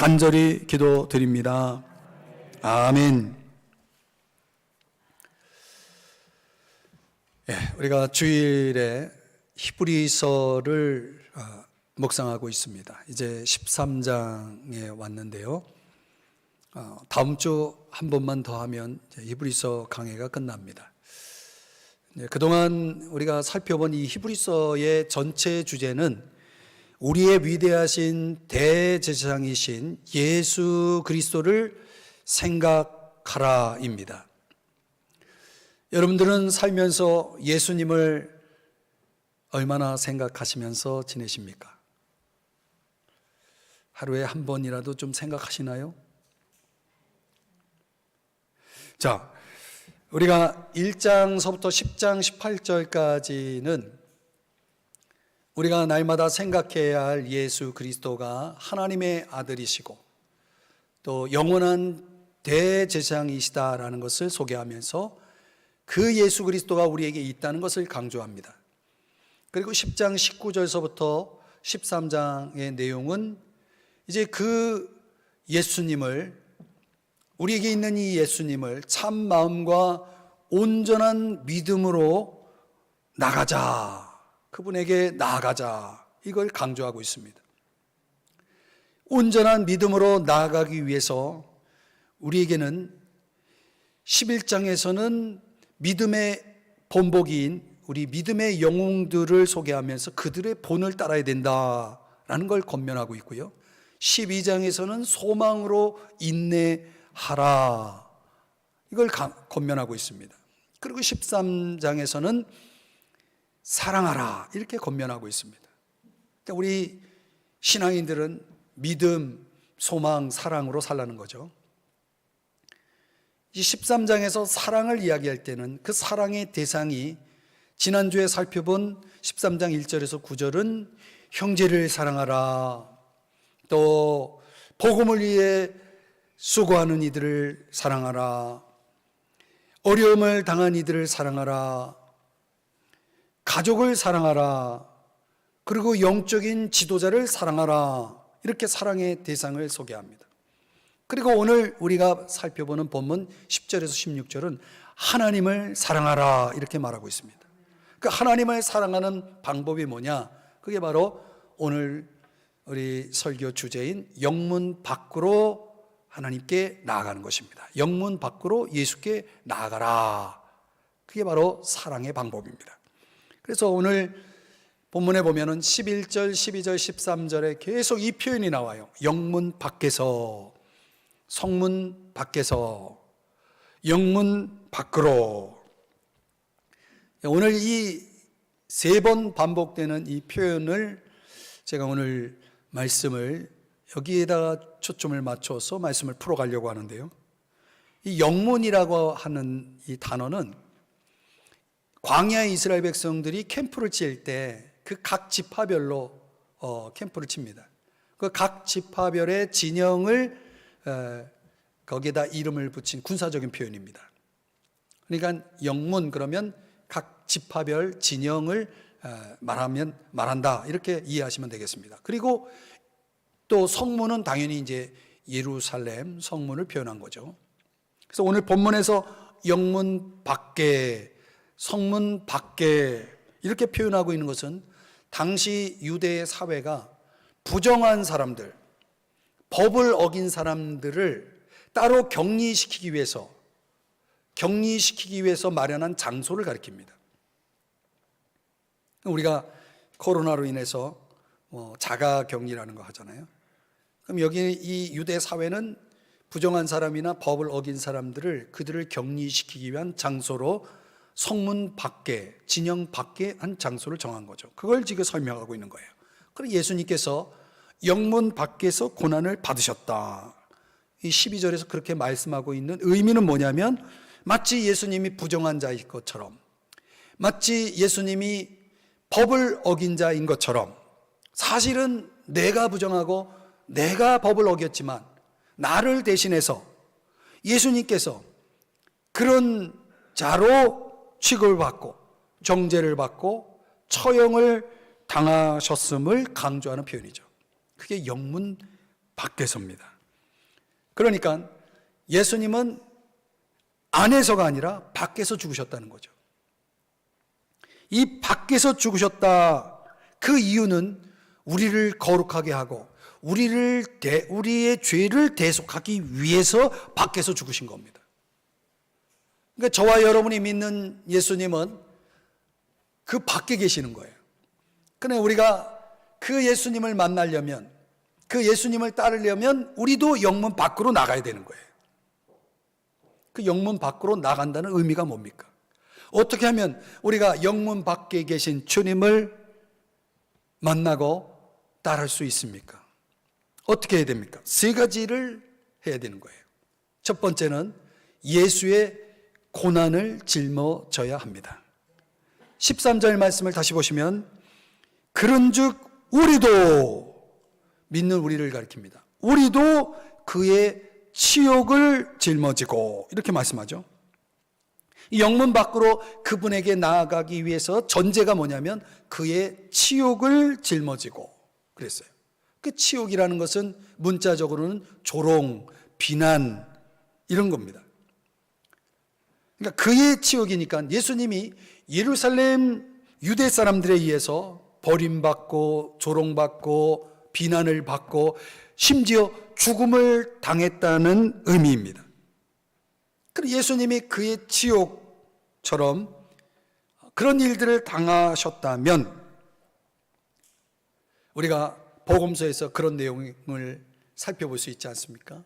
간절히 기도드립니다. 아멘. 우리가 주일에 히브리서를 묵상하고 있습니다. 이제 13장에 왔는데요. 다음 주 한 번만 더 하면 히브리서 강해가 끝납니다. 그동안 우리가 살펴본 이 히브리서의 전체 주제는 우리의 위대하신 대제사장이신 예수 그리스도를 생각하라입니다. 여러분들은 살면서 예수님을 얼마나 생각하시면서 지내십니까? 하루에 한 번이라도 좀 생각하시나요? 자, 우리가 1장서부터 10장 18절까지는 우리가 날마다 생각해야 할 예수 그리스도가 하나님의 아들이시고 또 영원한 대제사장이시다라는 것을 소개하면서 그 예수 그리스도가 우리에게 있다는 것을 강조합니다. 그리고 10장 19절서부터 13장의 내용은 이제 그 예수님을, 우리에게 있는 이 예수님을 참 마음과 온전한 믿음으로 나가자, 그분에게 나아가자, 이걸 강조하고 있습니다. 온전한 믿음으로 나아가기 위해서 우리에게는 11장에서는 믿음의 본보기인 우리 믿음의 영웅들을 소개하면서 그들의 본을 따라야 된다라는 걸 권면하고 있고요. 12장에서는 소망으로 인내하라, 이걸 권면하고 있습니다. 그리고 13장에서는 사랑하라, 이렇게 권면하고 있습니다. 그러니까 우리 신앙인들은 믿음, 소망, 사랑으로 살라는 거죠. 이 13장에서 사랑을 이야기할 때는 그 사랑의 대상이 지난주에 살펴본 13장 1절에서 9절은 형제를 사랑하라, 또 복음을 위해 수고하는 이들을 사랑하라, 어려움을 당한 이들을 사랑하라, 가족을 사랑하라, 그리고 영적인 지도자를 사랑하라, 이렇게 사랑의 대상을 소개합니다. 그리고 오늘 우리가 살펴보는 본문 10절에서 16절은 하나님을 사랑하라, 이렇게 말하고 있습니다. 그 하나님을 사랑하는 방법이 뭐냐? 그게 바로 오늘 우리 설교 주제인 영문 밖으로 하나님께 나아가는 것입니다. 영문 밖으로 예수께 나아가라, 그게 바로 사랑의 방법입니다. 그래서 오늘 본문에 보면은 11절, 12절, 13절에 계속 이 표현이 나와요. 영문 밖에서, 성문 밖에서, 영문 밖으로. 오늘 이 세 번 반복되는 이 표현을 제가 오늘 말씀을 여기에다가 초점을 맞춰서 말씀을 풀어가려고 하는데요. 이 영문이라고 하는 이 단어는 광야의 이스라엘 백성들이 캠프를 지을 때 그 각 지파별로 캠프를 칩니다. 그 각 지파별의 진영을 거기에다 이름을 붙인 군사적인 표현입니다. 그러니까 영문 그러면 각 지파별 진영을 말한다, 이렇게 이해하시면 되겠습니다. 그리고 또 성문은 당연히 이제 예루살렘 성문을 표현한 거죠. 그래서 오늘 본문에서 영문 밖에, 성문 밖에 이렇게 표현하고 있는 것은 당시 유대의 사회가 부정한 사람들, 법을 어긴 사람들을 따로 격리시키기 위해서 마련한 장소를 가리킵니다. 우리가 코로나로 인해서 자가격리라는 거 하잖아요. 그럼 여기 이 유대 사회는 부정한 사람이나 법을 어긴 사람들을, 그들을 격리시키기 위한 장소로 성문 밖에, 진영 밖에 한 장소를 정한 거죠. 그걸 지금 설명하고 있는 거예요. 그리고 예수님께서 영문 밖에서 고난을 받으셨다, 이 12절에서 그렇게 말씀하고 있는 의미는 뭐냐면, 마치 예수님이 부정한 자일 것처럼, 마치 예수님이 법을 어긴 자인 것처럼, 사실은 내가 부정하고 내가 법을 어겼지만 나를 대신해서 예수님께서 그런 자로 취급을 받고 정죄를 받고 처형을 당하셨음을 강조하는 표현이죠. 그게 영문 밖에서입니다. 그러니까 예수님은 안에서가 아니라 밖에서 죽으셨다는 거죠. 이 밖에서 죽으셨다. 그 이유는 우리를 거룩하게 하고 우리의 죄를 대속하기 위해서 밖에서 죽으신 겁니다. 그러니까 저와 여러분이 믿는 예수님은 그 밖에 계시는 거예요. 그러나 우리가 그 예수님을 만나려면, 그 예수님을 따르려면 우리도 영문 밖으로 나가야 되는 거예요. 그 영문 밖으로 나간다는 의미가 뭡니까? 어떻게 하면 우리가 영문 밖에 계신 주님을 만나고 따를 수 있습니까? 어떻게 해야 됩니까? 세 가지를 해야 되는 거예요. 첫 번째는 예수의 고난을 짊어져야 합니다. 13절 말씀을 다시 보시면 그런즉 우리도, 믿는 우리를 가리킵니다. 우리도 그의 치욕을 짊어지고, 이렇게 말씀하죠. 이 영문 밖으로 그분에게 나아가기 위해서 전제가 뭐냐면 그의 치욕을 짊어지고 그랬어요. 그 치욕이라는 것은 문자적으로는 조롱, 비난 이런 겁니다. 그러니까 그의 치욕이니까 예수님이 예루살렘 유대 사람들에 의해서 버림받고 조롱받고 비난을 받고 심지어 죽음을 당했다는 의미입니다. 그리고 예수님이 그의 치욕처럼 그런 일들을 당하셨다면 우리가 복음서에서 그런 내용을 살펴볼 수 있지 않습니까?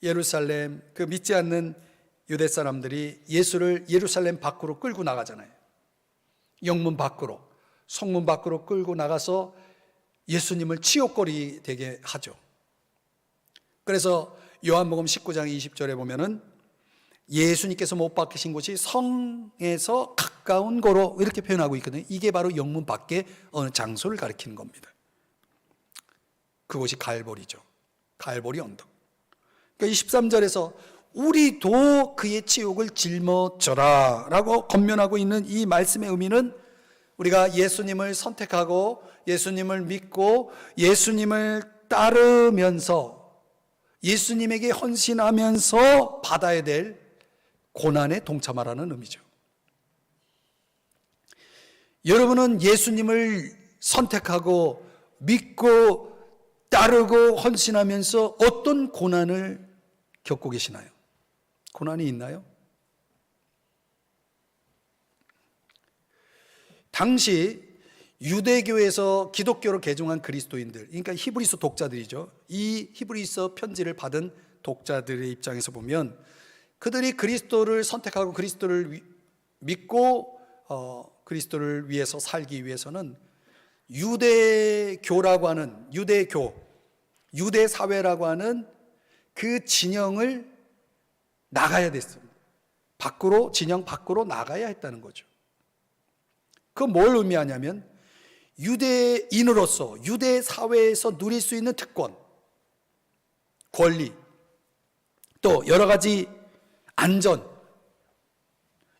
예루살렘, 그 믿지 않는 유대 사람들이 예수를 예루살렘 밖으로 끌고 나가잖아요. 영문 밖으로, 성문 밖으로 끌고 나가서 예수님을 치욕거리 되게 하죠. 그래서 요한복음 19장 20절에 보면은 예수님께서 못 박히신 곳이 성에서 가까운 거로 이렇게 표현하고 있거든요. 이게 바로 영문 밖에 어느 장소를 가리키는 겁니다. 그곳이 갈보리죠. 갈보리 언덕. 그러니까 23절에서 우리도 그의 치욕을 짊어져라 라고 권면하고 있는 이 말씀의 의미는 우리가 예수님을 선택하고 예수님을 믿고 예수님을 따르면서 예수님에게 헌신하면서 받아야 될 고난에 동참하라는 의미죠. 여러분은 예수님을 선택하고 믿고 따르고 헌신하면서 어떤 고난을 겪고 계시나요? 고난이 있나요? 당시 유대교에서 기독교로 개종한 그리스도인들, 그러니까 히브리서 독자들이죠. 이 히브리서 편지를 받은 독자들의 입장에서 보면 그들이 그리스도를 선택하고 그리스도를 믿고 그리스도를 위해서 살기 위해서는 유대교라고 하는 유대 사회라고 하는 그 진영을 나가야 됐습니다. 진영 밖으로 나가야 했다는 거죠. 그건 뭘 의미하냐면 유대인으로서 유대 사회에서 누릴 수 있는 특권, 권리, 또 여러 가지 안전,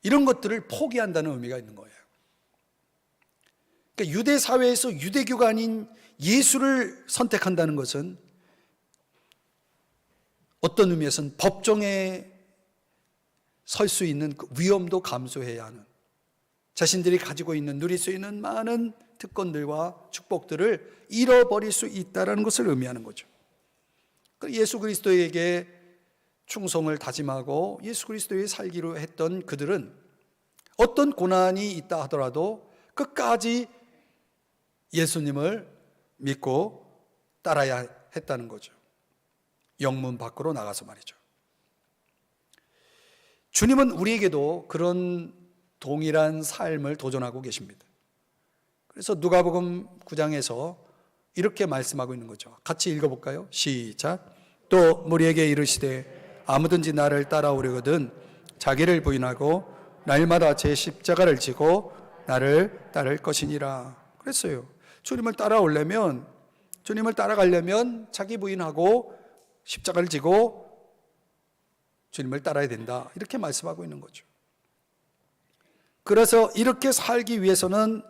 이런 것들을 포기한다는 의미가 있는 거예요. 그러니까 유대 사회에서 유대교가 아닌 예수를 선택한다는 것은 어떤 의미에서는 법정에 설 수 있는 그 위험도 감수해야 하는, 자신들이 가지고 있는 누릴 수 있는 많은 특권들과 축복들을 잃어버릴 수 있다는 것을 의미하는 거죠. 예수 그리스도에게 충성을 다짐하고 예수 그리스도에 살기로 했던 그들은 어떤 고난이 있다 하더라도 끝까지 예수님을 믿고 따라야 했다는 거죠. 영문 밖으로 나가서 말이죠. 주님은 우리에게도 그런 동일한 삶을 도전하고 계십니다. 그래서 누가복음 9장에서 이렇게 말씀하고 있는 거죠. 같이 읽어볼까요? 시작. 또 무리에게 이르시되 아무든지 나를 따라오려거든 자기를 부인하고 날마다 제 십자가를 지고 나를 따를 것이니라 그랬어요. 주님을 따라오려면, 주님을 따라가려면 자기 부인하고 십자가를 지고 주님을 따라야 된다, 이렇게 말씀하고 있는 거죠. 그래서 이렇게 살기 위해서는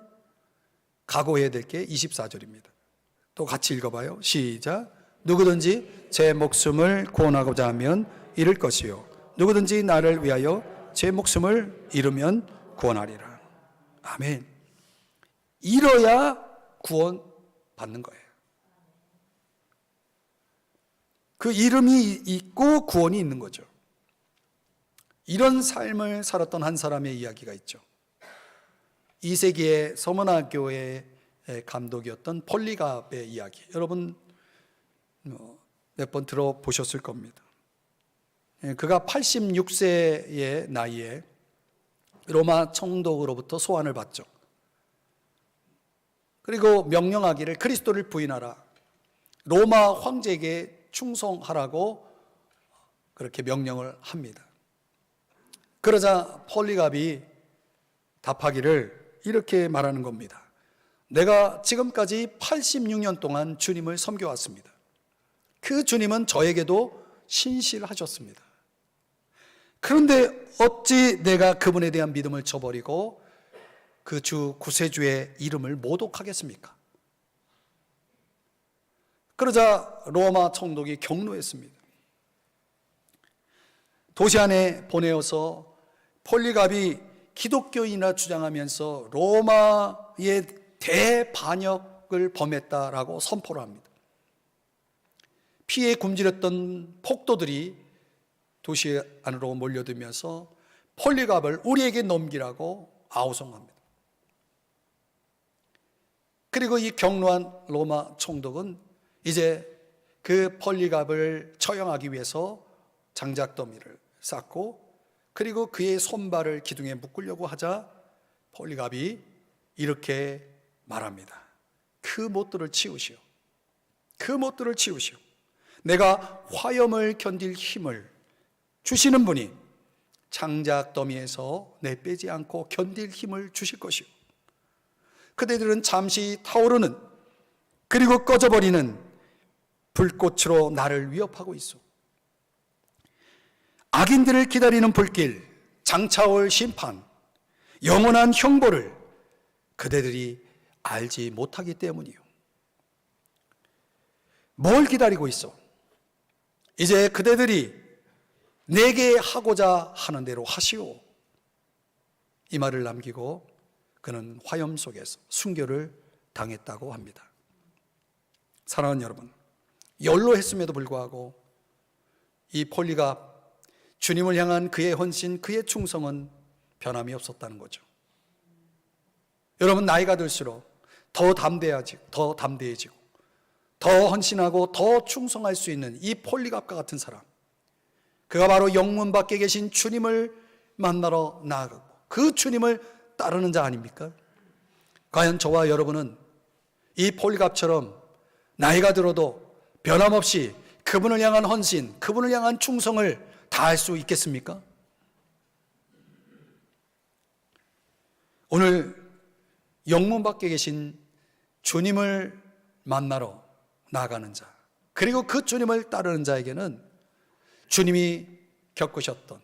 각오해야 될 게 24절입니다. 또 같이 읽어봐요. 시작. 누구든지 제 목숨을 구원하고자 하면 잃을 것이요 누구든지 나를 위하여 제 목숨을 잃으면 구원하리라. 아멘. 잃어야 구원 받는 거예요. 그 이름이 있고 구원이 있는 거죠. 이런 삶을 살았던 한 사람의 이야기가 있죠. 2세기의 서머나 교회의 감독이었던 폴리갑의 이야기, 여러분 몇 번 들어보셨을 겁니다. 그가 86세의 나이에 로마 총독으로부터 소환을 받죠. 그리고 명령하기를 그리스도를 부인하라, 로마 황제에게 충성하라고 그렇게 명령을 합니다. 그러자 폴리갑이 답하기를 이렇게 말하는 겁니다. 내가 지금까지 86년 동안 주님을 섬겨왔습니다. 그 주님은 저에게도 신실하셨습니다. 그런데 어찌 내가 그분에 대한 믿음을 저버리고 그 주 구세주의 이름을 모독하겠습니까? 그러자 로마 총독이 경로했습니다. 도시 안에 보내어서 폴리갑이 기독교인이라 주장하면서 로마의 대반역을 범했다라고 선포를 합니다. 피해 굶주렸던 폭도들이 도시 안으로 몰려들면서 폴리갑을 우리에게 넘기라고 아우성합니다. 그리고 이 경로한 로마 총독은 이제 그 폴리갑을 처형하기 위해서 장작더미를 쌓고 그리고 그의 손발을 기둥에 묶으려고 하자 폴리갑이 이렇게 말합니다. 그 못들을 치우시오. 그 못들을 치우시오. 내가 화염을 견딜 힘을 주시는 분이 장작더미에서 내빼지 않고 견딜 힘을 주실 것이오. 그대들은 잠시 타오르는 그리고 꺼져버리는 불꽃으로 나를 위협하고 있어. 악인들을 기다리는 불길, 장차올 심판, 영원한 형벌을 그대들이 알지 못하기 때문이요. 뭘 기다리고 있어? 이제 그대들이 내게 하고자 하는 대로 하시오. 이 말을 남기고 그는 화염 속에서 순교를 당했다고 합니다. 사랑하는 여러분, 연로했음에도 불구하고 이 폴리갑, 주님을 향한 그의 헌신, 그의 충성은 변함이 없었다는 거죠. 여러분, 나이가 들수록 더 담대해지고 더 헌신하고 더 충성할 수 있는 이 폴리갑과 같은 사람, 그가 바로 영문 밖에 계신 주님을 만나러 나아가고 그 주님을 따르는 자 아닙니까? 과연 저와 여러분은 이 폴리갑처럼 나이가 들어도 변함없이 그분을 향한 헌신, 그분을 향한 충성을 다할 수 있겠습니까? 오늘 영문 밖에 계신 주님을 만나러 나아가는 자, 그리고 그 주님을 따르는 자에게는 주님이 겪으셨던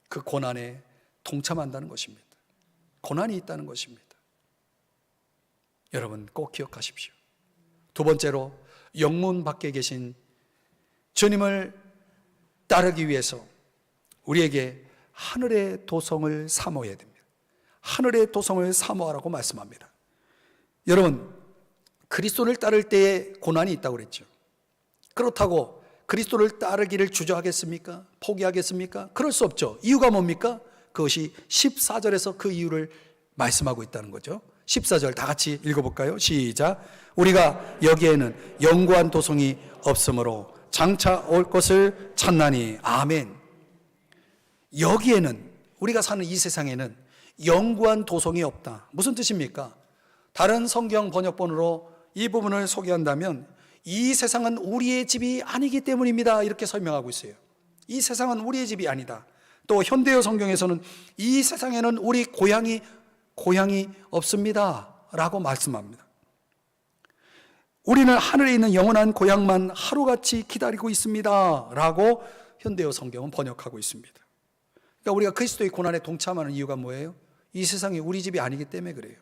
그 고난에 동참한다는 것입니다. 고난이 있다는 것입니다. 여러분 꼭 기억하십시오. 두 번째로, 영문 밖에 계신 주님을 따르기 위해서 우리에게 하늘의 도성을 사모해야 됩니다. 하늘의 도성을 사모하라고 말씀합니다. 여러분, 그리스도를 따를 때에 고난이 있다고 그랬죠. 그렇다고 그리스도를 따르기를 주저하겠습니까? 포기하겠습니까? 그럴 수 없죠. 이유가 뭡니까? 그것이 14절에서 그 이유를 말씀하고 있다는 거죠. 14절 다 같이 읽어볼까요? 시작. 우리가 여기에는 영구한 도성이 없으므로 장차 올 것을 찾나니. 아멘. 여기에는, 우리가 사는 이 세상에는 영구한 도성이 없다. 무슨 뜻입니까? 다른 성경 번역본으로 이 부분을 소개한다면 이 세상은 우리의 집이 아니기 때문입니다, 이렇게 설명하고 있어요. 이 세상은 우리의 집이 아니다. 또 현대어 성경에서는 이 세상에는 우리 고향이 없습니다 라고 말씀합니다. 우리는 하늘에 있는 영원한 고향만 하루같이 기다리고 있습니다 라고 현대어 성경은 번역하고 있습니다. 그러니까 우리가 그리스도의 고난에 동참하는 이유가 뭐예요? 이 세상이 우리 집이 아니기 때문에 그래요.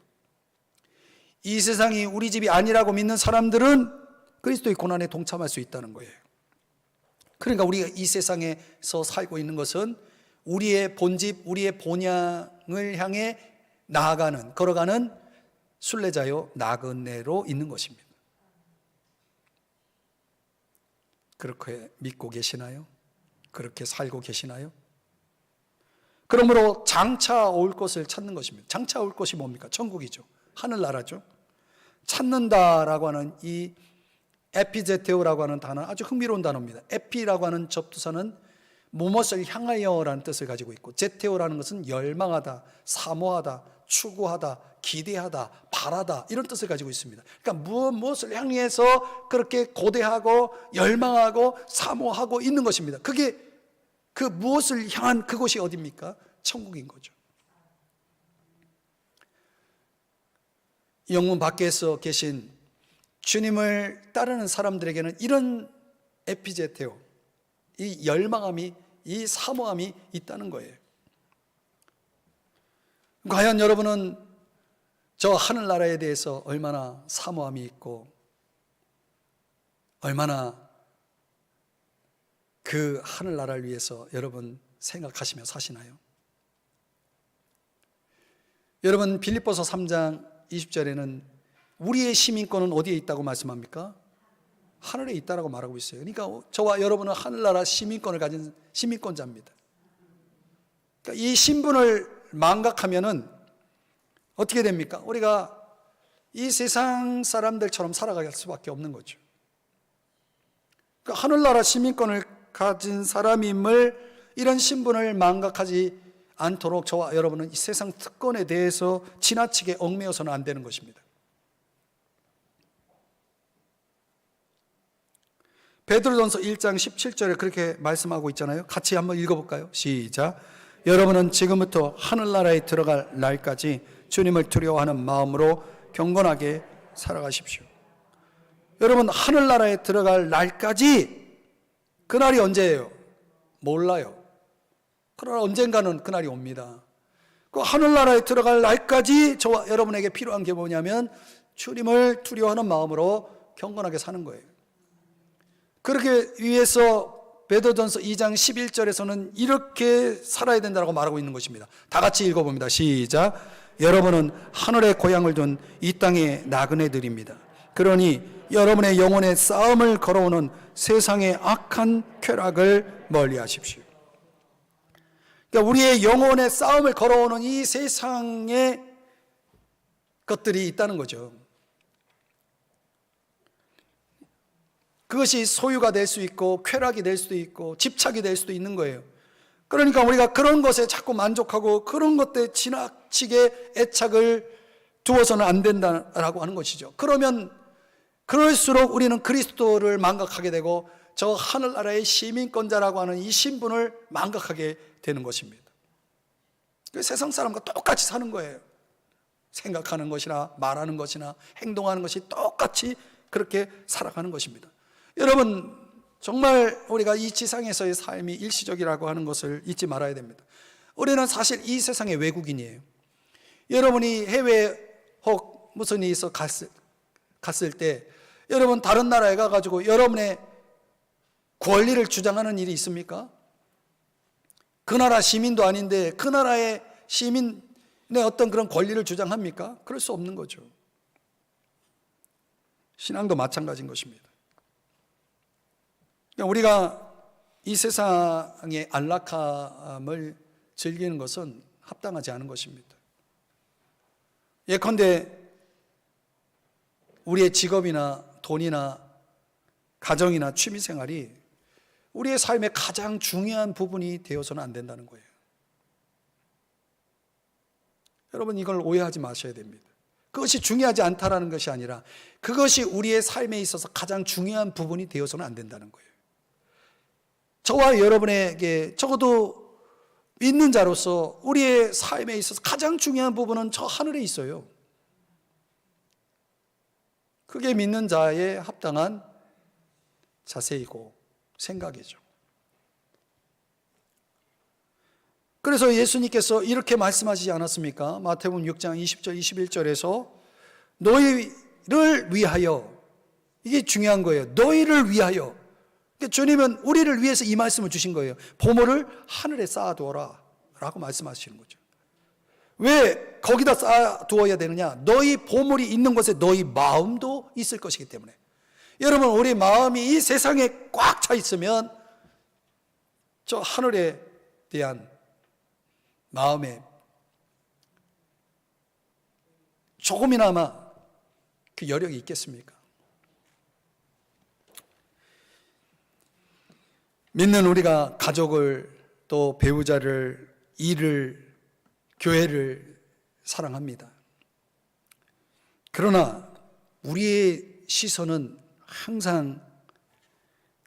이 세상이 우리 집이 아니라고 믿는 사람들은 그리스도의 고난에 동참할 수 있다는 거예요. 그러니까 우리가 이 세상에서 살고 있는 것은 우리의 본집, 우리의 본향을 향해 걸어가는 순례자요 나그네로 있는 것입니다. 그렇게 믿고 계시나요? 그렇게 살고 계시나요? 그러므로 장차 올 것을 찾는 것입니다. 장차 올 것이 뭡니까? 천국이죠. 하늘나라죠. 찾는다라고 하는 이 에피제테오라고 하는 단어는 아주 흥미로운 단어입니다. 에피라고 하는 접두사는 무엇을 향하여라는 뜻을 가지고 있고, 제테오라는 것은 열망하다, 사모하다, 추구하다, 기대하다, 바라다, 이런 뜻을 가지고 있습니다. 그러니까 무엇을 향해서 그렇게 고대하고 열망하고 사모하고 있는 것입니다. 그게 그 무엇을 향한 그곳이 어디입니까? 천국인 거죠. 영문 밖에서 계신 주님을 따르는 사람들에게는 이런 에피제테오, 이 열망함이, 이 사모함이 있다는 거예요. 과연 여러분은 저 하늘나라에 대해서 얼마나 사모함이 있고 얼마나 그 하늘나라를 위해서 여러분 생각하시며 사시나요? 여러분 빌립보서 3장 20절에는 우리의 시민권은 어디에 있다고 말씀합니까? 하늘에 있다라고 말하고 있어요. 그러니까 저와 여러분은 하늘나라 시민권을 가진 시민권자입니다. 그러니까 이 신분을 망각하면은 어떻게 됩니까? 우리가 이 세상 사람들처럼 살아갈 수밖에 없는 거죠. 그러니까 하늘나라 시민권을 가진 사람임을, 이런 신분을 망각하지 않도록 저와 여러분은 이 세상 특권에 대해서 지나치게 얽매여서는 안 되는 것입니다. 베드로전서 1장 17절에 그렇게 말씀하고 있잖아요. 같이 한번 읽어볼까요? 시작. 여러분은 지금부터 하늘나라에 들어갈 날까지 주님을 두려워하는 마음으로 경건하게 살아가십시오. 여러분, 하늘나라에 들어갈 날까지, 그날이 언제예요? 몰라요. 그러나 언젠가는 그날이 옵니다. 그 하늘나라에 들어갈 날까지 저와 여러분에게 필요한 게 뭐냐면 주님을 두려워하는 마음으로 경건하게 사는 거예요. 그렇게 위해서 베드로전서 2장 11절에서는 이렇게 살아야 된다고 말하고 있는 것입니다. 다 같이 읽어봅니다. 시작. 여러분은 하늘의 고향을 둔 이 땅의 나그네들입니다. 그러니 여러분의 영혼의 싸움을 걸어오는 세상의 악한 쾌락을 멀리 하십시오. 그러니까 우리의 영혼의 싸움을 걸어오는 이 세상의 것들이 있다는 거죠. 그것이 소유가 될 수 있고 쾌락이 될 수도 있고 집착이 될 수도 있는 거예요. 그러니까 우리가 그런 것에 자꾸 만족하고 그런 것에 지나치게 애착을 두어서는 안 된다라고 하는 것이죠. 그러면 그럴수록 우리는 그리스도를 망각하게 되고 저 하늘나라의 시민권자라고 하는 이 신분을 망각하게 되는 것입니다. 세상 사람과 똑같이 사는 거예요. 생각하는 것이나 말하는 것이나 행동하는 것이 똑같이 그렇게 살아가는 것입니다. 여러분, 정말 우리가 이 지상에서의 삶이 일시적이라고 하는 것을 잊지 말아야 됩니다. 우리는 사실 이 세상의 외국인이에요. 여러분이 해외에 혹 무슨 일이 있어 갔을 때 여러분 다른 나라에 가가지고 여러분의 권리를 주장하는 일이 있습니까? 그 나라 시민도 아닌데 그 나라의 시민의 어떤 그런 권리를 주장합니까? 그럴 수 없는 거죠. 신앙도 마찬가지인 것입니다. 우리가 이 세상의 안락함을 즐기는 것은 합당하지 않은 것입니다. 예컨대 우리의 직업이나 돈이나 가정이나 취미생활이 우리의 삶의 가장 중요한 부분이 되어서는 안 된다는 거예요. 여러분, 이걸 오해하지 마셔야 됩니다. 그것이 중요하지 않다라는 것이 아니라 그것이 우리의 삶에 있어서 가장 중요한 부분이 되어서는 안 된다는 거예요. 저와 여러분에게 적어도 믿는 자로서 우리의 삶에 있어서 가장 중요한 부분은 저 하늘에 있어요. 그게 믿는 자의 합당한 자세이고 생각이죠. 그래서 예수님께서 이렇게 말씀하시지 않았습니까? 마태복음 6장 20절 21절에서 너희를 위하여 이게 중요한 거예요. 너희를 위하여. 그러니까 주님은 우리를 위해서 이 말씀을 주신 거예요. 보물을 하늘에 쌓아두어라 라고 말씀하시는 거죠. 왜 거기다 쌓아두어야 되느냐? 너희 보물이 있는 곳에 너희 마음도 있을 것이기 때문에. 여러분, 우리 마음이 이 세상에 꽉 차 있으면 저 하늘에 대한 마음에 조금이나마 그 여력이 있겠습니까? 믿는 우리가 가족을, 또 배우자를, 일을, 교회를 사랑합니다. 그러나 우리의 시선은 항상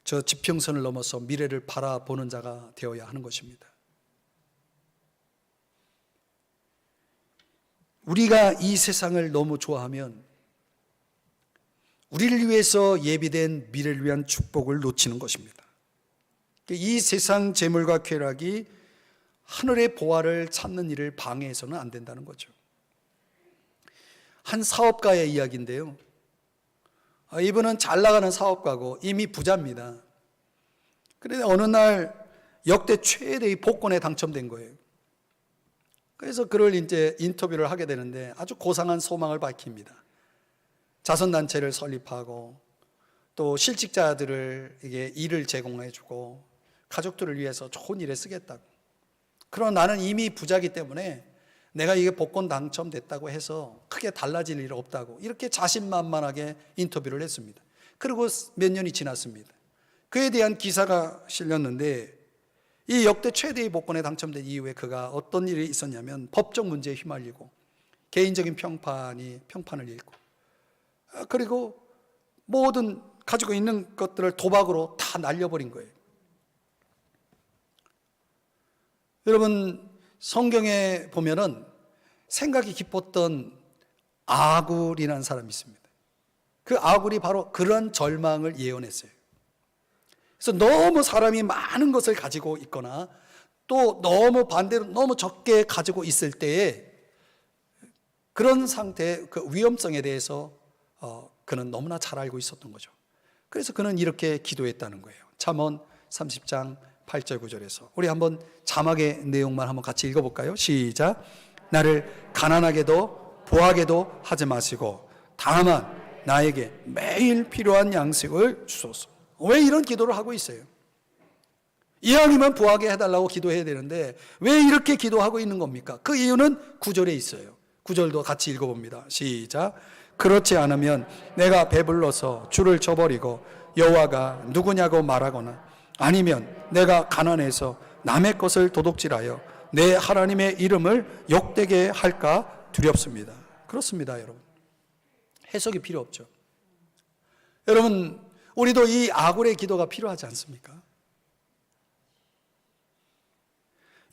저 지평선을 넘어서 미래를 바라보는 자가 되어야 하는 것입니다. 우리가 이 세상을 너무 좋아하면 우리를 위해서 예비된 미래를 위한 축복을 놓치는 것입니다. 이 세상 재물과 쾌락이 하늘의 보화를 찾는 일을 방해해서는 안 된다는 거죠. 한 사업가의 이야기인데요. 이분은 잘 나가는 사업가고 이미 부자입니다. 그런데 어느 날 역대 최대의 복권에 당첨된 거예요. 그래서 그를 이제 인터뷰를 하게 되는데 아주 고상한 소망을 밝힙니다. 자선단체를 설립하고 또 실직자들을 이게 일을 제공해주고 가족들을 위해서 좋은 일에 쓰겠다고. 그러나 나는 이미 부자기 때문에 내가 이게 복권 당첨됐다고 해서 크게 달라질 일 없다고 이렇게 자신만만하게 인터뷰를 했습니다. 그리고 몇 년이 지났습니다. 그에 대한 기사가 실렸는데 이 역대 최대의 복권에 당첨된 이후에 그가 어떤 일이 있었냐면 법적 문제에 휘말리고 개인적인 평판을 읽고 그리고 모든 가지고 있는 것들을 도박으로 다 날려버린 거예요. 여러분, 성경에 보면은 생각이 깊었던 아굴이라는 사람이 있습니다. 그 아굴이 바로 그런 절망을 예언했어요. 그래서 너무 사람이 많은 것을 가지고 있거나 또 너무 반대로 너무 적게 가지고 있을 때에 그런 상태의 그 위험성에 대해서 그는 너무나 잘 알고 있었던 거죠. 그래서 그는 이렇게 기도했다는 거예요. 잠언 30장 8절 9절에서 우리 한번 자막의 내용만 한번 같이 읽어볼까요? 시작. 나를 가난하게도 부하게도 하지 마시고 다만 나에게 매일 필요한 양식을 주소서. 왜 이런 기도를 하고 있어요? 이왕이면 부하게 해달라고 기도해야 되는데 왜 이렇게 기도하고 있는 겁니까? 그 이유는 9절에 있어요. 9절도 같이 읽어봅니다. 시작. 그렇지 않으면 내가 배불러서 줄을 쳐버리고 여호와가 누구냐고 말하거나 아니면 내가 가난해서 남의 것을 도둑질하여 내 하나님의 이름을 욕되게 할까 두렵습니다. 그렇습니다, 여러분. 해석이 필요 없죠. 여러분, 우리도 이 아굴의 기도가 필요하지 않습니까?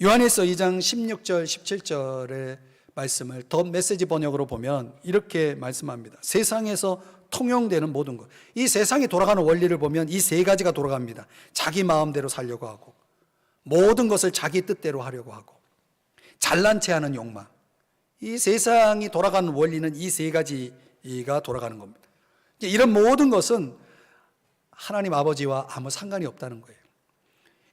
요한일서 2장 16절 17절의 말씀을 더 메시지 번역으로 보면 이렇게 말씀합니다. 세상에서 통용되는 모든 것, 이 세상이 돌아가는 원리를 보면 이 세 가지가 돌아갑니다. 자기 마음대로 살려고 하고, 모든 것을 자기 뜻대로 하려고 하고, 잘난 체 하는 욕망. 이 세상이 돌아가는 원리는 이 세 가지가 돌아가는 겁니다. 이런 모든 것은 하나님 아버지와 아무 상관이 없다는 거예요.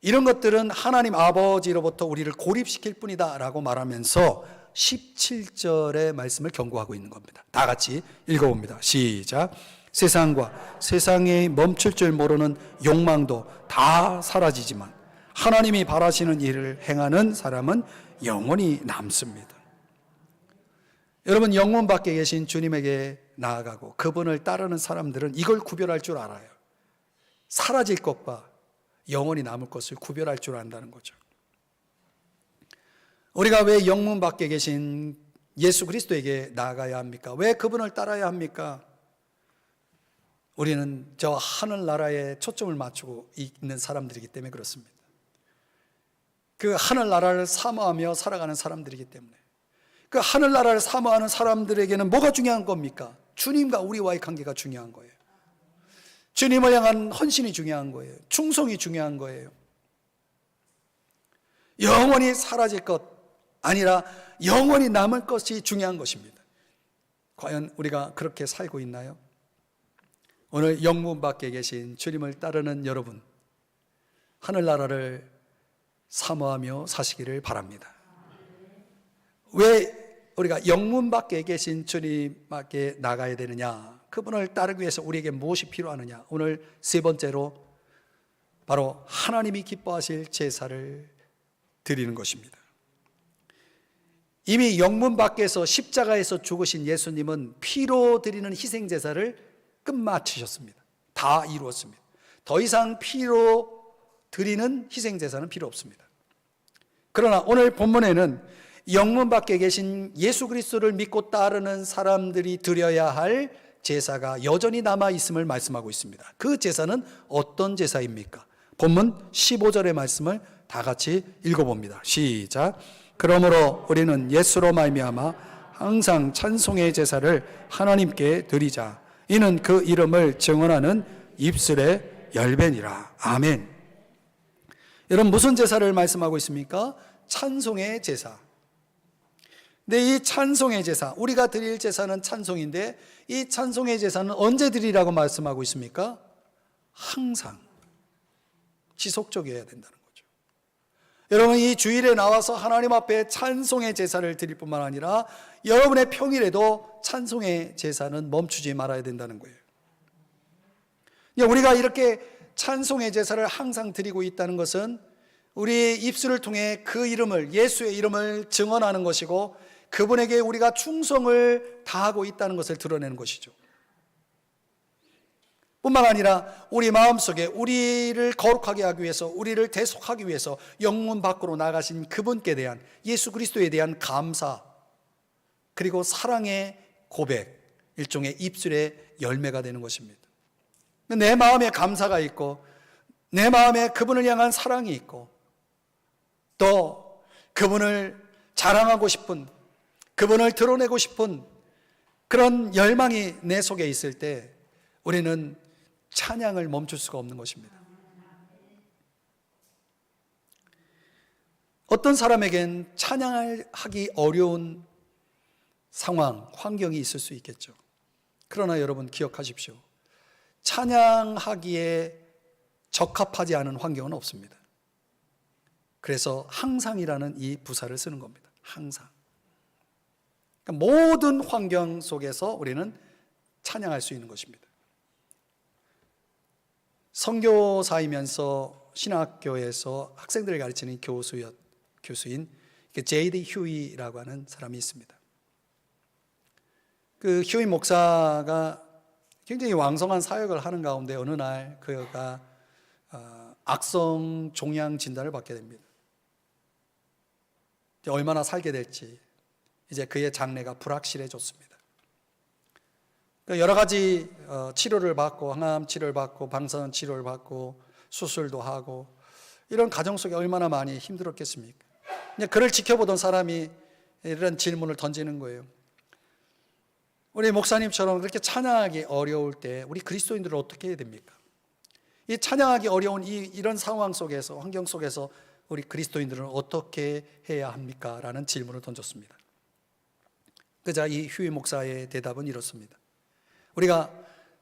이런 것들은 하나님 아버지로부터 우리를 고립시킬 뿐이다 라고 말하면서 17절의 말씀을 경고하고 있는 겁니다. 다 같이 읽어봅니다. 시작. 세상과 세상에 멈출 줄 모르는 욕망도 다 사라지지만 하나님이 바라시는 일을 행하는 사람은 영원히 남습니다. 여러분, 영문 밖에 계신 주님에게 나아가고 그분을 따르는 사람들은 이걸 구별할 줄 알아요. 사라질 것과 영원히 남을 것을 구별할 줄 안다는 거죠. 우리가 왜 영문 밖에 계신 예수 그리스도에게 나아가야 합니까? 왜 그분을 따라야 합니까? 우리는 저 하늘나라에 초점을 맞추고 있는 사람들이기 때문에 그렇습니다. 그 하늘나라를 사모하며 살아가는 사람들이기 때문에. 그 하늘나라를 사모하는 사람들에게는 뭐가 중요한 겁니까? 주님과 우리와의 관계가 중요한 거예요. 주님을 향한 헌신이 중요한 거예요. 충성이 중요한 거예요. 영원히 사라질 것 아니라 영원히 남을 것이 중요한 것입니다. 과연 우리가 그렇게 살고 있나요? 오늘 영문 밖에 계신 주님을 따르는 여러분, 하늘나라를 사모하며 사시기를 바랍니다. 왜 우리가 영문 밖에 계신 주님께 나가야 되느냐? 그분을 따르기 위해서 우리에게 무엇이 필요하느냐? 오늘 세 번째로 바로 하나님이 기뻐하실 제사를 드리는 것입니다. 이미 영문 밖에서 십자가에서 죽으신 예수님은 피로 드리는 희생 제사를 끝마치셨습니다. 다 이루었습니다. 더 이상 피로 드리는 희생 제사는 필요 없습니다. 그러나 오늘 본문에는 영문 밖에 계신 예수 그리스도를 믿고 따르는 사람들이 드려야 할 제사가 여전히 남아 있음을 말씀하고 있습니다. 그 제사는 어떤 제사입니까? 본문 15절의 말씀을 다 같이 읽어봅니다. 시작. 그러므로 우리는 예수로 말미암아 항상 찬송의 제사를 하나님께 드리자. 이는 그 이름을 증언하는 입술의 열매니라. 아멘. 여러분, 무슨 제사를 말씀하고 있습니까? 찬송의 제사. 근데 이 찬송의 제사, 우리가 드릴 제사는 찬송인데 이 찬송의 제사는 언제 드리라고 말씀하고 있습니까? 항상 지속적이어야 된다는 거죠. 여러분, 이 주일에 나와서 하나님 앞에 찬송의 제사를 드릴 뿐만 아니라 여러분의 평일에도 찬송의 제사는 멈추지 말아야 된다는 거예요. 우리가 이렇게 찬송의 제사를 항상 드리고 있다는 것은 우리의 입술을 통해 그 이름을, 예수의 이름을 증언하는 것이고 그분에게 우리가 충성을 다하고 있다는 것을 드러내는 것이죠. 뿐만 아니라 우리 마음속에 우리를 거룩하게 하기 위해서, 우리를 대속하기 위해서 영문 밖으로 나가신 그분께 대한, 예수 그리스도에 대한 감사, 그리고 사랑의 고백, 일종의 입술의 열매가 되는 것입니다. 내 마음에 감사가 있고 내 마음에 그분을 향한 사랑이 있고 또 그분을 자랑하고 싶은, 그분을 드러내고 싶은 그런 열망이 내 속에 있을 때 우리는 찬양을 멈출 수가 없는 것입니다. 어떤 사람에겐 찬양하기 어려운 상황, 환경이 있을 수 있겠죠. 그러나 여러분 기억하십시오. 찬양하기에 적합하지 않은 환경은 없습니다. 그래서 항상이라는 이 부사를 쓰는 겁니다. 항상. 그러니까 모든 환경 속에서 우리는 찬양할 수 있는 것입니다. 선교사이면서 신학교에서 학생들을 가르치는 교수인 제이디 휴이라고 하는 사람이 있습니다. 그 휴이 목사가 굉장히 왕성한 사역을 하는 가운데 어느 날 그가 악성 종양 진단을 받게 됩니다. 얼마나 살게 될지 이제 그의 장래가 불확실해졌습니다. 여러 가지 치료를 받고, 항암 치료를 받고, 방사선 치료를 받고, 수술도 하고, 이런 과정 속에 얼마나 많이 힘들었겠습니까? 그를 지켜보던 사람이 이런 질문을 던지는 거예요. 우리 목사님처럼 그렇게 찬양하기 어려울 때 우리 그리스도인들은 어떻게 해야 됩니까? 이 찬양하기 어려운 이런 상황 속에서, 환경 속에서 우리 그리스도인들은 어떻게 해야 합니까? 라는 질문을 던졌습니다. 그자 이 휴이 목사의 대답은 이렇습니다. 우리가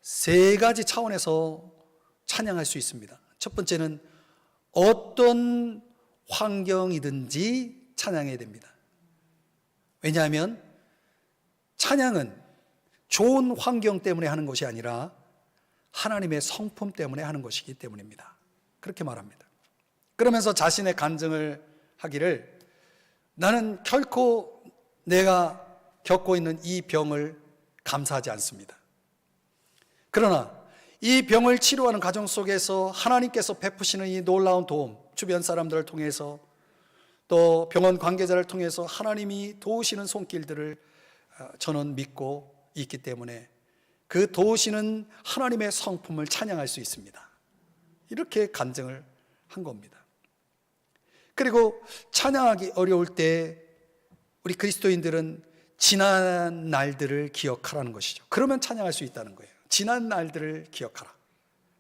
세 가지 차원에서 찬양할 수 있습니다. 첫 번째는 어떤 환경이든지 찬양해야 됩니다. 왜냐하면 찬양은 좋은 환경 때문에 하는 것이 아니라 하나님의 성품 때문에 하는 것이기 때문입니다. 그렇게 말합니다. 그러면서 자신의 간증을 하기를, 나는 결코 내가 겪고 있는 이 병을 감사하지 않습니다. 그러나 이 병을 치료하는 과정 속에서 하나님께서 베푸시는 이 놀라운 도움, 주변 사람들을 통해서 또 병원 관계자를 통해서 하나님이 도우시는 손길들을 저는 믿고 있기 때문에 그 도우시는 하나님의 성품을 찬양할 수 있습니다. 이렇게 간증을 한 겁니다. 그리고 찬양하기 어려울 때 우리 그리스도인들은 지난 날들을 기억하라는 것이죠. 그러면 찬양할 수 있다는 거예요. 지난 날들을 기억하라.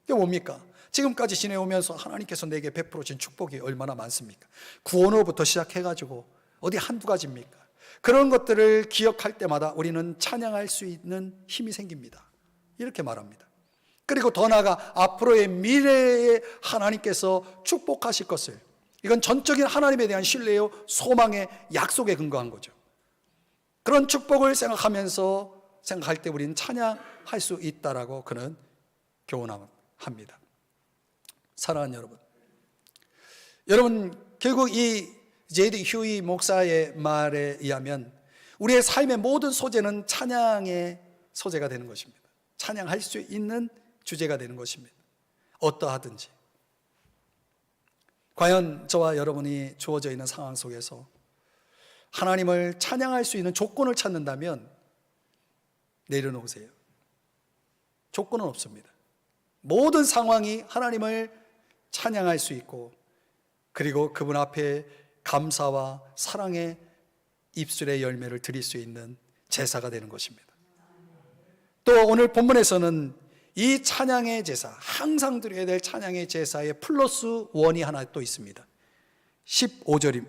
이게 뭡니까? 지금까지 지내오면서 하나님께서 내게 베풀어 준 축복이 얼마나 많습니까? 구원으로부터 시작해가지고 어디 한두 가지입니까? 그런 것들을 기억할 때마다 우리는 찬양할 수 있는 힘이 생깁니다. 이렇게 말합니다. 그리고 더 나아가 앞으로의 미래에 하나님께서 축복하실 것을, 이건 전적인 하나님에 대한 신뢰요, 소망의 약속에 근거한 거죠. 그런 축복을 생각할 때 우리는 찬양할 수 있다라고 그는 교훈합니다. 사랑하는 여러분, 결국 이 제이드 휴이 목사의 말에 의하면 우리의 삶의 모든 소재는 찬양의 소재가 되는 것입니다. 찬양할 수 있는 주제가 되는 것입니다. 어떠하든지. 과연 저와 여러분이 주어져 있는 상황 속에서 하나님을 찬양할 수 있는 조건을 찾는다면 내려놓으세요. 조건은 없습니다. 모든 상황이 하나님을 찬양할 수 있고, 그리고 그분 앞에 감사와 사랑의 입술의 열매를 드릴 수 있는 제사가 되는 것입니다. 또 오늘 본문에서는 이 찬양의 제사, 항상 드려야 될 찬양의 제사의 플러스 원이 하나 또 있습니다. 16절입니다.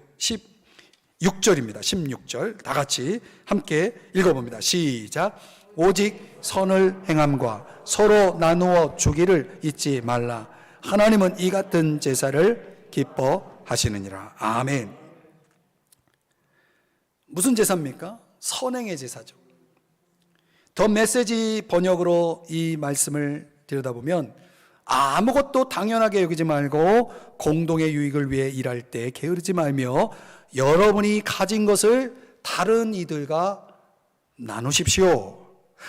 16절 다 같이 함께 읽어봅니다. 시작. 오직 선을 행함과 서로 나누어 주기를 잊지 말라. 하나님은 이 같은 제사를 기뻐하시느니라. 아멘. 무슨 제사입니까? 선행의 제사죠. 더 메시지 번역으로 이 말씀을 들여다보면 아무것도 당연하게 여기지 말고 공동의 유익을 위해 일할 때 게으르지 말며 여러분이 가진 것을 다른 이들과 나누십시오.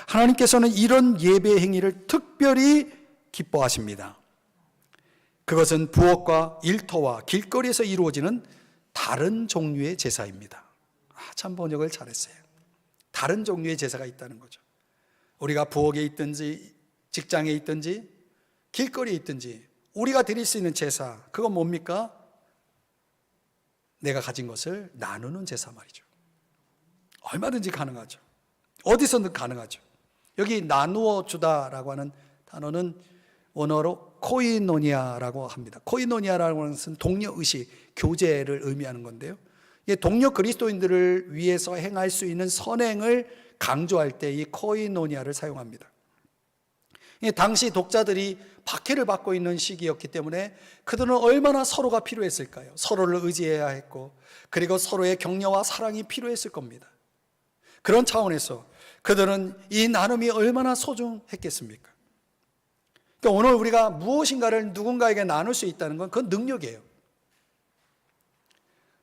하나님께서는 이런 예배 행위를 특별히 기뻐하십니다. 그것은 부엌과 일터와 길거리에서 이루어지는 다른 종류의 제사입니다. 참 번역을 잘했어요. 다른 종류의 제사가 있다는 거죠. 우리가 부엌에 있든지 직장에 있든지 길거리에 있든지 우리가 드릴 수 있는 제사, 그건 뭡니까? 내가 가진 것을 나누는 제사 말이죠. 얼마든지 가능하죠. 어디서든 가능하죠. 여기 나누어 주다라고 하는 단어는 원어로 코이노니아라고 합니다. 코이노니아라고 하는 것은 동료의식, 교제를 의미하는 건데요, 동료 그리스도인들을 위해서 행할 수 있는 선행을 강조할 때 이 코이노니아를 사용합니다. 당시 독자들이 박해를 받고 있는 시기였기 때문에 그들은 얼마나 서로가 필요했을까요? 서로를 의지해야 했고, 그리고 서로의 격려와 사랑이 필요했을 겁니다. 그런 차원에서 그들은 이 나눔이 얼마나 소중했겠습니까? 그러니까 오늘 우리가 무엇인가를 누군가에게 나눌 수 있다는 건 그건 능력이에요.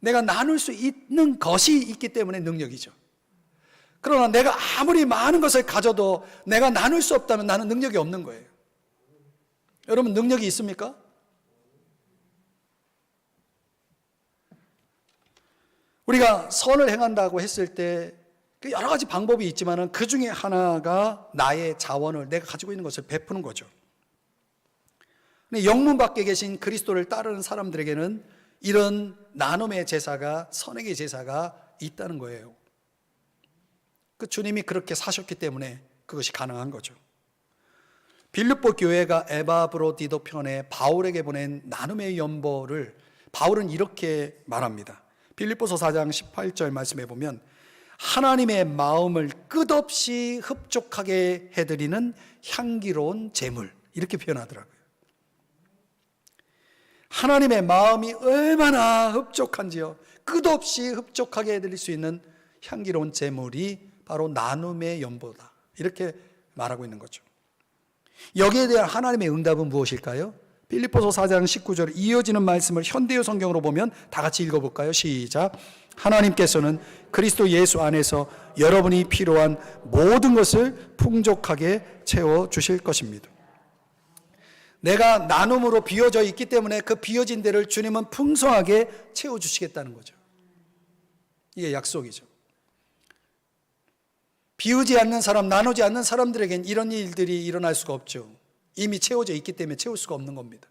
내가 나눌 수 있는 것이 있기 때문에 능력이죠. 그러나 내가 아무리 많은 것을 가져도 내가 나눌 수 없다면 나는 능력이 없는 거예요. 여러분, 능력이 있습니까? 우리가 선을 행한다고 했을 때 여러 가지 방법이 있지만 그 중에 하나가 나의 자원을, 내가 가지고 있는 것을 베푸는 거죠. 영문 밖에 계신 그리스도를 따르는 사람들에게는 이런 나눔의 제사가, 선행의 제사가 있다는 거예요. 그 주님이 그렇게 사셨기 때문에 그것이 가능한 거죠. 빌립보 교회가 에바브로디도 편에 바울에게 보낸 나눔의 연보를 바울은 이렇게 말합니다. 빌립보서 4장 18절 말씀해 보면 하나님의 마음을 끝없이 흡족하게 해드리는 향기로운 제물, 이렇게 표현하더라고요. 하나님의 마음이 얼마나 흡족한지요. 끝없이 흡족하게 해드릴 수 있는 향기로운 제물이 바로 나눔의 연보다, 이렇게 말하고 있는 거죠. 여기에 대한 하나님의 응답은 무엇일까요? 빌립보서 4장 19절 이어지는 말씀을 현대어 성경으로 보면 다 같이 읽어볼까요? 시작. 하나님께서는 그리스도 예수 안에서 여러분이 필요한 모든 것을 풍족하게 채워주실 것입니다. 내가 나눔으로 비어져 있기 때문에 그 비어진 데를 주님은 풍성하게 채워주시겠다는 거죠. 이게 약속이죠. 비우지 않는 사람, 나누지 않는 사람들에겐 이런 일들이 일어날 수가 없죠. 이미 채워져 있기 때문에 채울 수가 없는 겁니다.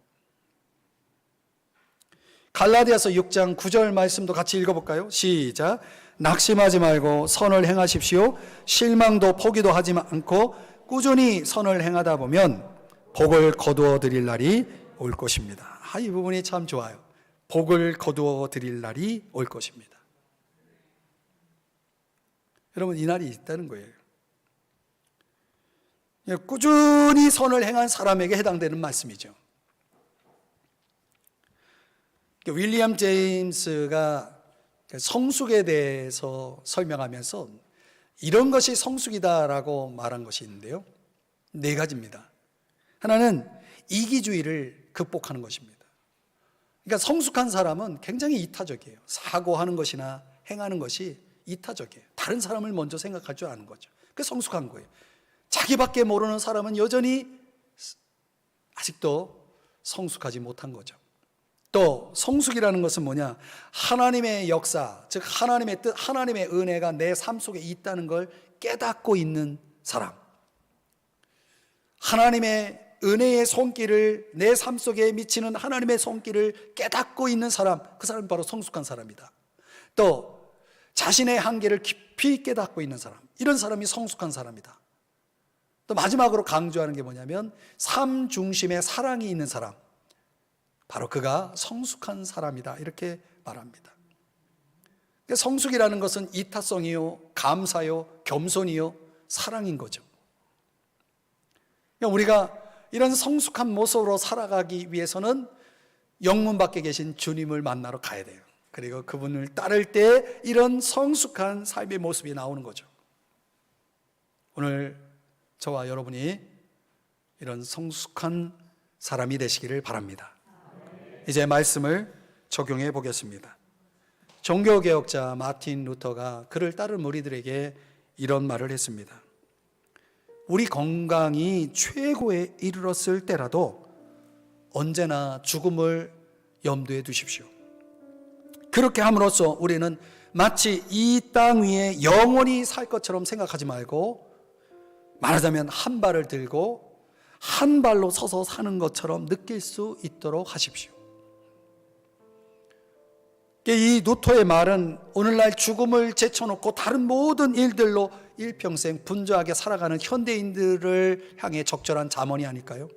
갈라디아서 6장 9절 말씀도 같이 읽어볼까요? 시작. 낙심하지 말고 선을 행하십시오. 실망도 포기도 하지 않고 꾸준히 선을 행하다 보면 복을 거두어 드릴 날이 올 것입니다. 이 부분이 참 좋아요. 복을 거두어 드릴 날이 올 것입니다. 여러분, 이 날이 있다는 거예요. 꾸준히 선을 행한 사람에게 해당되는 말씀이죠. 윌리엄 제임스가 성숙에 대해서 설명하면서 이런 것이 성숙이다라고 말한 것이 있는데요, 4가지입니다. 하나는 이기주의를 극복하는 것입니다. 그러니까 성숙한 사람은 굉장히 이타적이에요. 사고하는 것이나 행하는 것이 이타적이에요. 다른 사람을 먼저 생각할 줄 아는 거죠. 그게 성숙한 거예요. 자기밖에 모르는 사람은 여전히 아직도 성숙하지 못한 거죠. 또 성숙이라는 것은 뭐냐? 하나님의 역사, 즉 하나님의 뜻, 하나님의 은혜가 내 삶 속에 있다는 걸 깨닫고 있는 사람, 하나님의 은혜의 손길을, 내 삶 속에 미치는 하나님의 손길을 깨닫고 있는 사람, 그 사람이 바로 성숙한 사람이다. 또 자신의 한계를 깊이 깨닫고 있는 사람, 이런 사람이 성숙한 사람이다. 또 마지막으로 강조하는 게 뭐냐면 삶 중심의 사랑이 있는 사람, 바로 그가 성숙한 사람이다, 이렇게 말합니다. 성숙이라는 것은 이타성이요, 감사요, 겸손이요, 사랑인 거죠. 우리가 이런 성숙한 모습으로 살아가기 위해서는 영문 밖에 계신 주님을 만나러 가야 돼요. 그리고 그분을 따를 때 이런 성숙한 삶의 모습이 나오는 거죠. 오늘 저와 여러분이 이런 성숙한 사람이 되시기를 바랍니다. 이제 말씀을 적용해 보겠습니다. 종교개혁자 마틴 루터가 그를 따른 무리들에게 이런 말을 했습니다. 우리 건강이 최고에 이르렀을 때라도 언제나 죽음을 염두에 두십시오. 그렇게 함으로써 우리는 마치 이 땅 위에 영원히 살 것처럼 생각하지 말고, 말하자면 한 발을 들고 한 발로 서서 사는 것처럼 느낄 수 있도록 하십시오. 이 루터의 말은 오늘날 죽음을 제쳐놓고 다른 모든 일들로 일평생 분주하게 살아가는 현대인들을 향해 적절한 잠언이 아닐까요?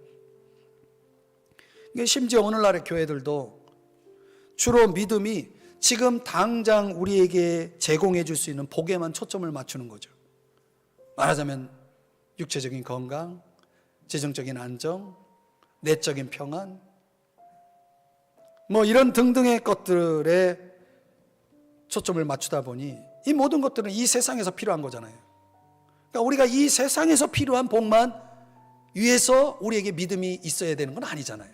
심지어 오늘날의 교회들도 주로 믿음이 지금 당장 우리에게 제공해 줄 수 있는 복에만 초점을 맞추는 거죠. 말하자면 육체적인 건강, 재정적인 안정, 내적인 평안, 이런 등등의 것들에 초점을 맞추다 보니 이 모든 것들은 이 세상에서 필요한 거잖아요. 그러니까 우리가 이 세상에서 필요한 복만 위해서 우리에게 믿음이 있어야 되는 건 아니잖아요.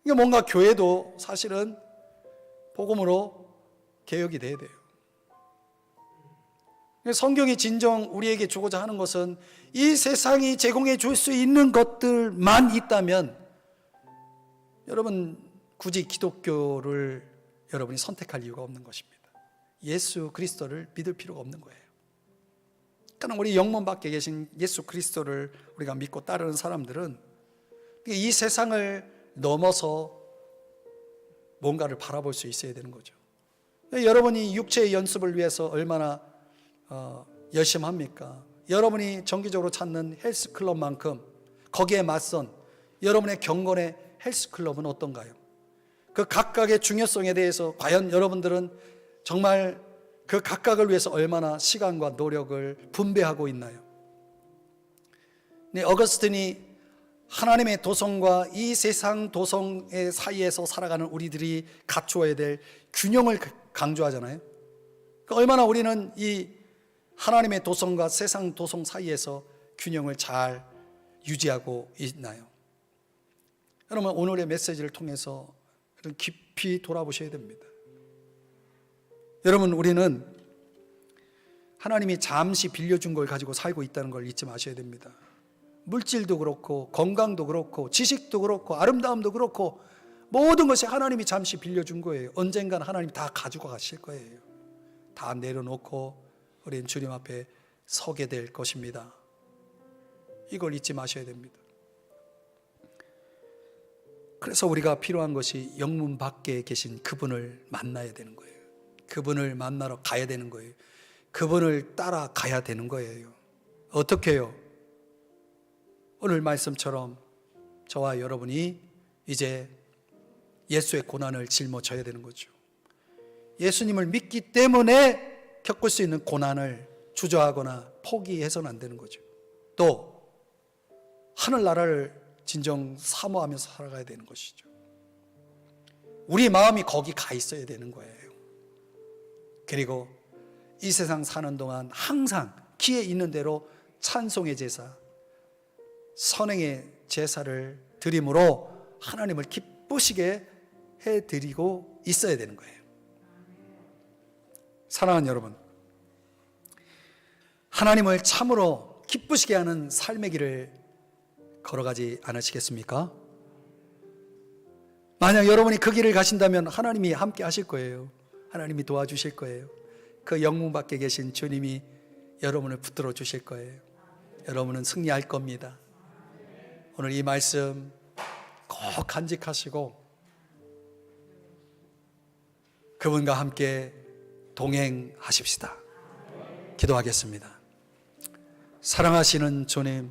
그러니까 뭔가 교회도 사실은 복음으로 개혁이 돼야 돼요. 성경이 진정 우리에게 주고자 하는 것은 이 세상이 제공해 줄 수 있는 것들만 있다면 여러분 굳이 기독교를 여러분이 선택할 이유가 없는 것입니다. 예수 그리스도를 믿을 필요가 없는 거예요. 그러니까 우리 영문 밖에 계신 예수 그리스도를 우리가 믿고 따르는 사람들은 이 세상을 넘어서 뭔가를 바라볼 수 있어야 되는 거죠. 여러분이 육체의 연습을 위해서 얼마나 열심히 합니까? 여러분이 정기적으로 찾는 헬스클럽만큼 거기에 맞선 여러분의 경건의 헬스클럽은 어떤가요? 그 각각의 중요성에 대해서 과연 여러분들은 정말 그 각각을 위해서 얼마나 시간과 노력을 분배하고 있나요? 어거스틴이 하나님의 도성과 이 세상 도성의 사이에서 살아가는 우리들이 갖추어야 될 균형을 강조하잖아요. 얼마나 우리는 이 하나님의 도성과 세상 도성 사이에서 균형을 잘 유지하고 있나요? 여러분 오늘의 메시지를 통해서 깊이 돌아보셔야 됩니다. 여러분 우리는 하나님이 잠시 빌려준 걸 가지고 살고 있다는 걸 잊지 마셔야 됩니다. 물질도 그렇고 건강도 그렇고 지식도 그렇고 아름다움도 그렇고 모든 것이 하나님이 잠시 빌려준 거예요. 언젠간 하나님이 다 가지고 가실 거예요. 다 내려놓고 우리는 주님 앞에 서게 될 것입니다. 이걸 잊지 마셔야 됩니다. 그래서 우리가 필요한 것이 영문 밖에 계신 그분을 만나야 되는 거예요. 그분을 만나러 가야 되는 거예요. 그분을 따라가야 되는 거예요. 어떻게 해요? 오늘 말씀처럼 저와 여러분이 이제 예수의 고난을 짊어져야 되는 거죠. 예수님을 믿기 때문에 겪을 수 있는 고난을 주저하거나 포기해서는 안 되는 거죠. 또 하늘나라를 진정 사모하면서 살아가야 되는 것이죠. 우리 마음이 거기 가 있어야 되는 거예요. 그리고 이 세상 사는 동안 항상 기회 있는 대로 찬송의 제사, 선행의 제사를 드림으로 하나님을 기쁘시게 해드리고 있어야 되는 거예요. 사랑하는 여러분, 하나님을 참으로 기쁘시게 하는 삶의 길을 걸어가지 않으시겠습니까? 만약 여러분이 그 길을 가신다면 하나님이 함께 하실 거예요. 하나님이 도와주실 거예요. 그 영문 밖에 계신 주님이 여러분을 붙들어 주실 거예요. 여러분은 승리할 겁니다. 오늘 이 말씀 꼭 간직하시고 그분과 함께 동행하십시다. 기도하겠습니다. 사랑하시는 주님,